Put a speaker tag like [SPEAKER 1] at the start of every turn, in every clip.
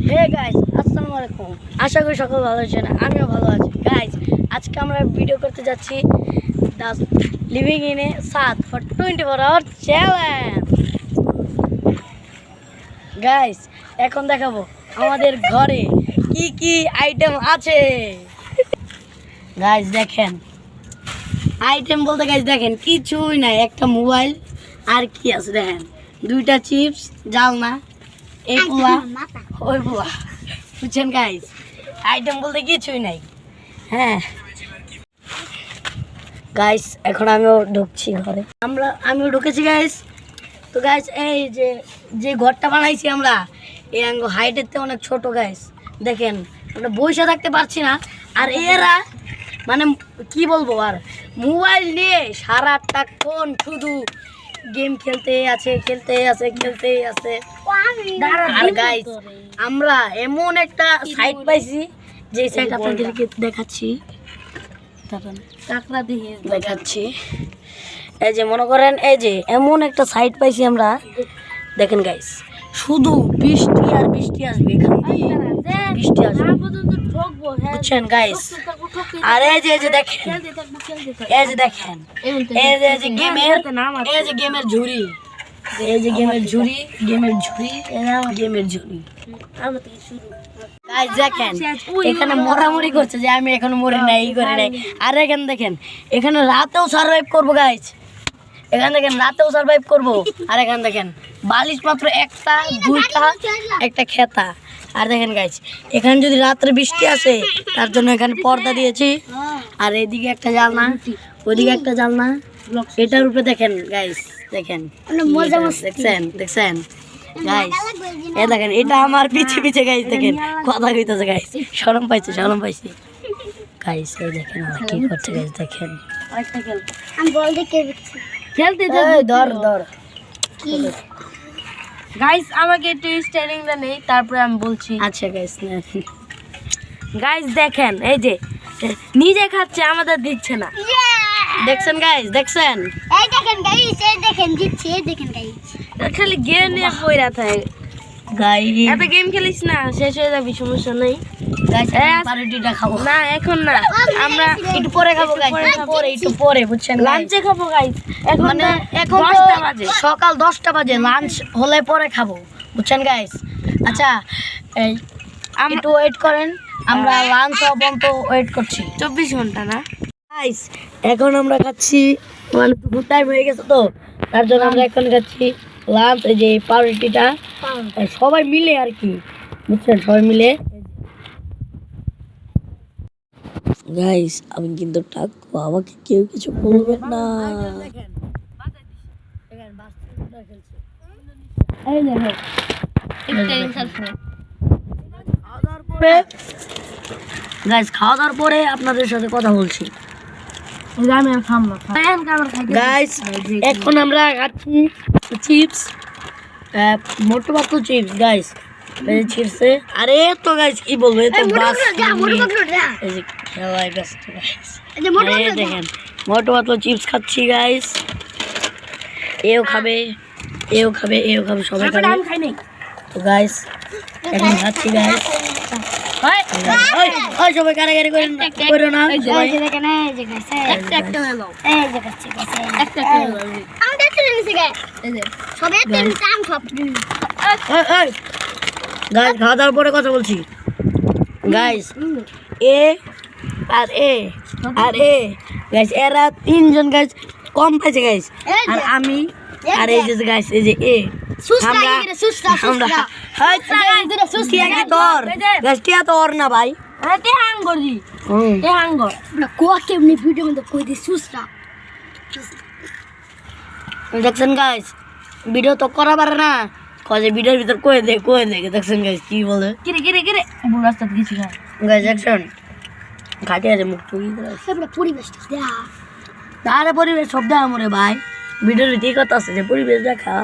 [SPEAKER 1] Hey guys, আসসালামু আলাইকুম। আশা করি সকল ভালো আছেন, আমিও ভালো আছি। গাইস, আজকে আমরা ভিডিও করতে যাচ্ছি the living in a sad for 24 hour challenge. Guys, এখন দেখাবো আমাদের ঘরে কি কি আইটেম আছে। গাইস দেখেন, আইটেম বলতে গাইস দেখেন কিছুই নাই, একটা মোবাইল আর কি আছে দেখেন, দুইটা চিপস, জালনা, এই পোলা ওই পোলা, বুঝছেন গাইস? আইটেম বলতে কিছুই নাই। হ্যাঁ গাইস, এখন আমিও ঢুকছি ঘরে, আমিও ঢুকেছি গাইস। তো গাইস, এই যে ঘরটা বানাইছি আমরা, এই হাইটের থেকে অনেক ছোট গাইস। দেখেন আমরা বসে থাকতে পারছি না, আর এরা মানে কি বলবো, আর মোবাইল নিয়ে সারাটাক্ষণ শুধু গেম খেলতে আছে। আর গাইস, আমরা এমন একটা সাইট পাইছি, যে সাইট আপনাদেরকে দেখাচ্ছি। এই যে মনে করেন, এই যে এমন একটা সাইট পাইছি আমরা, দেখেন গাইস, শুধু বৃষ্টি আর বৃষ্টি আসবে, এখান দিয়ে বৃষ্টি আসবে, বুঝছেন গাইস? আর এই যে দেখেন, এই যে দেখেন, এই যে গেমের ঝুড়ি, গাইস দেখেন, এখানে মরামরি করছে যে আমি এখনো মরি নাই, ই করি নাই। আর এখানে দেখেন, এখানে রাতেও সার্ভাইভ করবো গাইস, এখানে দেখেন রাতেও সার্ভাইভ করবো। আর এখানে দেখেন বালিশ মাত্র একটা, দুইটা, একটা খেতা। আর দেখেন গাইস, এখানে যদি রাত্রে বৃষ্টি আসে, তার জন্য এখানে পর্দা দিয়েছি। আর এদিকে একটা জানলা, ওইদিকে একটা জানলা, এটার উপরে দেখেন গাইস, দেখেন দেখছেন গাইস, এ দেখেন, এটা আমার পিছে গাইস, দেখেন কথা কইতেছে গাইস, শরম পাইছে গাইস। এই দেখেন কি করছে গাইস, দেখেন ধর
[SPEAKER 2] গাইস, আমাকে একটু স্টাইলিংটা নেই, তারপরে আমি বলছি।
[SPEAKER 1] আচ্ছা গাইস,
[SPEAKER 2] গাইস দেখেন, এই যে নিজে খাচ্ছে, আমাদের দিচ্ছে না।
[SPEAKER 1] দেখছেন গাইস, দেখছেন,
[SPEAKER 3] এই দেখেন গাইস, এই দেখেন দিচ্ছে, এই দেখেন গাইস,
[SPEAKER 2] খালি গেম নিয়ে পড়া থাকে
[SPEAKER 1] গাইস।
[SPEAKER 2] এত গেম খেলিস না, শেষ হয়ে যাবে, সমস্যা নেই।
[SPEAKER 1] গাইস পাউরুটিটা খাবো
[SPEAKER 2] না, এখন না, আমরা
[SPEAKER 1] একটু পরে খাবো গাইস, একটু পরে বুঝছেন,
[SPEAKER 2] লাঞ্চে খাবো গাইস। এখন
[SPEAKER 1] মানে এখন
[SPEAKER 2] 10টা বাজে,
[SPEAKER 1] সকাল 10টা বাজে, লাঞ্চ হলে পরে খাবো, বুঝছেন গাইস? আচ্ছা, এই একটু ওয়েট করেন, আমরা লাঞ্চ পর্যন্ত ওয়েট করছি।
[SPEAKER 2] 24 ঘন্টা না
[SPEAKER 1] গাইস, এখন আমরা খাচ্ছি, মানে দুপুর টাইম হয়ে গেছে, তো তার জন্য আমরা এখন খাচ্ছি লাঞ্চ। এই যে পাউরুটিটা সবাই মিলে আর কি, বুঝছেন, সবাই মিলে। গাইস, আমি কিন্তু টাকবো, আমাকে কেউ কিছু বলবেন না। গাইস, খাওয়া দাওয়ার পরে আপনাদের সাথে কথা বলছি। গাইস, এখন আমরা খাচ্ছি chips, Motu Patlu chips guys, ছিড়ছে। আরে তো গাইস কি বলবো, এই তো বাস, এই যে খেলায় ব্যস্ত গাইস। দেখেন মোটু পাতলু চিপস খাচ্ছি গাইস, এও খাবে, সবাই খাবে। তো গাইস, এখন খাচ্ছি গাইস। সবাই কারাগারি করো না, গাইস খাওয়া দাওয়ার পরে কথা বলছি। গাইস, এ গাইস, এরা তিনজন গাইস কম পাইছে গাইস, আর আমি, আর এই যে গাইস, এই যে তোর না ভাই, দেখছেন গাইস, ভিডিও তো করা পারে না, কয়ে ভিডিওর ভিতর কয়ে দে, দেখছেন গাইস কি বলে, গাইস দেখছেন ঘাটে আছে মুখ তারে পরিবেশ সব দেখা মরে ভাই, ভিডিওর ভিতরে কথা আছে যে পরিবেশ দেখা,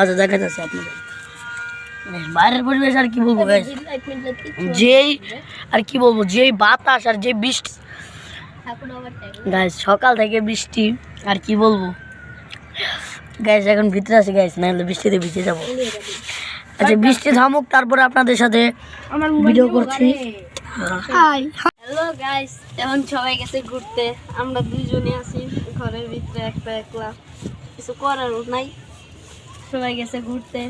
[SPEAKER 1] আচ্ছা দেখাচ্ছে আপনাদের বাইরের পরিবেশ। আর কি বলবো গাইস, যেই বাতাস আর যে বৃষ্টি গাইস, সকাল থেকে বৃষ্টি, আর কি বলবো গাইস। এখন ভিতরে আছে গাইস, না হলে বৃষ্টিতে ভিজে যাবো। আচ্ছা বৃষ্টি থামুক, তারপরে আপনাদের সাথে ভিডিও করছি।
[SPEAKER 2] হ্যালো গাইস, এখন সবাই গেছে ঘুরতে, আমরা দুইজনে আছি ঘরের ভিতরে একটা একলা, কিছু করারও নাই, সবাই গেছে ঘুরতে।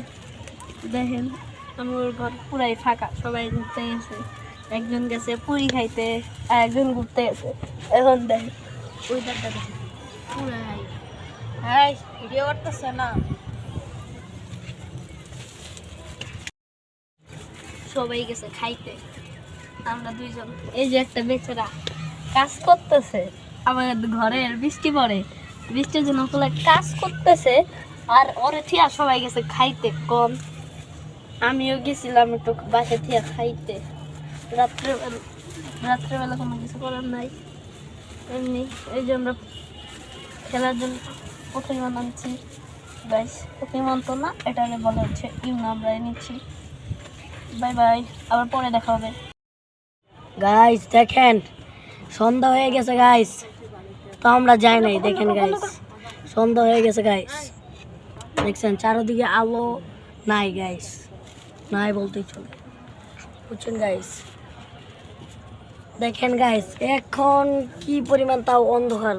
[SPEAKER 2] দেখেন আমার ঘর পুরাই ফাঁকা, সবাই ঘুরতে গেছে, একজন গেছে পুরি খাইতে আর একজন ঘুরতে গেছে। এখন দেখেন ওইটারটা দেখেন পুরাই, হ্যাঁ ভিডিও করতেছে না, সবাই গেছে খাইতে, আমরা দুইজন। এই যে একটা বেচারা কাজ করতেছে আমাদের ঘরের, বৃষ্টি পড়ে, বৃষ্টির জন্য ওগুলো কাজ করতেছে, আর ওরে থিয়া সবাই গেছে খাইতে কম। আমিও গেছিলাম একটু বাসা থিয়া খাইতে, রাত্রেবেলা কোনো কিছু করার নাই, এমনি এই যে আমরা খেলার জন্য পোকেমন আনছি। গাইস পোকেমন তো না, এটা বলা হচ্ছে ইউনা, আমরা নিচ্ছি। বাই বাই, আবার পরে দেখা হবে।
[SPEAKER 1] গাইস দেখেন সন্ধ্যা হয়ে গেছে গাইস, তো আমরা যাই নাই। দেখেন গাইস সন্ধ্যা হয়ে গেছে গাইস, দেখছেন চারদিকে আলো নাই গাইস, নাই বলতেই চলে, বুঝছেন গাইস। দেখেন গাইস এখন কি পরিমাণ তাও অন্ধকার,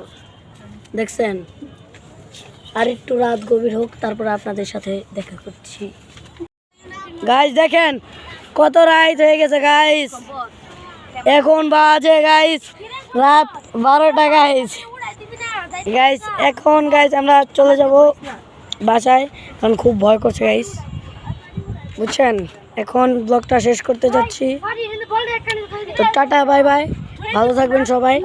[SPEAKER 1] দেখছেন। আর একটু রাত গভীর হোক, তারপর আপনাদের সাথে দেখা করছি। গাইস দেখেন কত রাত হয়ে গেছে গাইস, এখন বাজে গাইস রাত 12টা গাইস। গাইস এখন গাইস আমরা চলে যাব বাসায়, কারণ খুব ভয় করছে গাইস, বুঝছেন। এখন ব্লগটা শেষ করতে যাচ্ছি, তো টাটা বাই বাই, ভালো থাকবেন সবাই।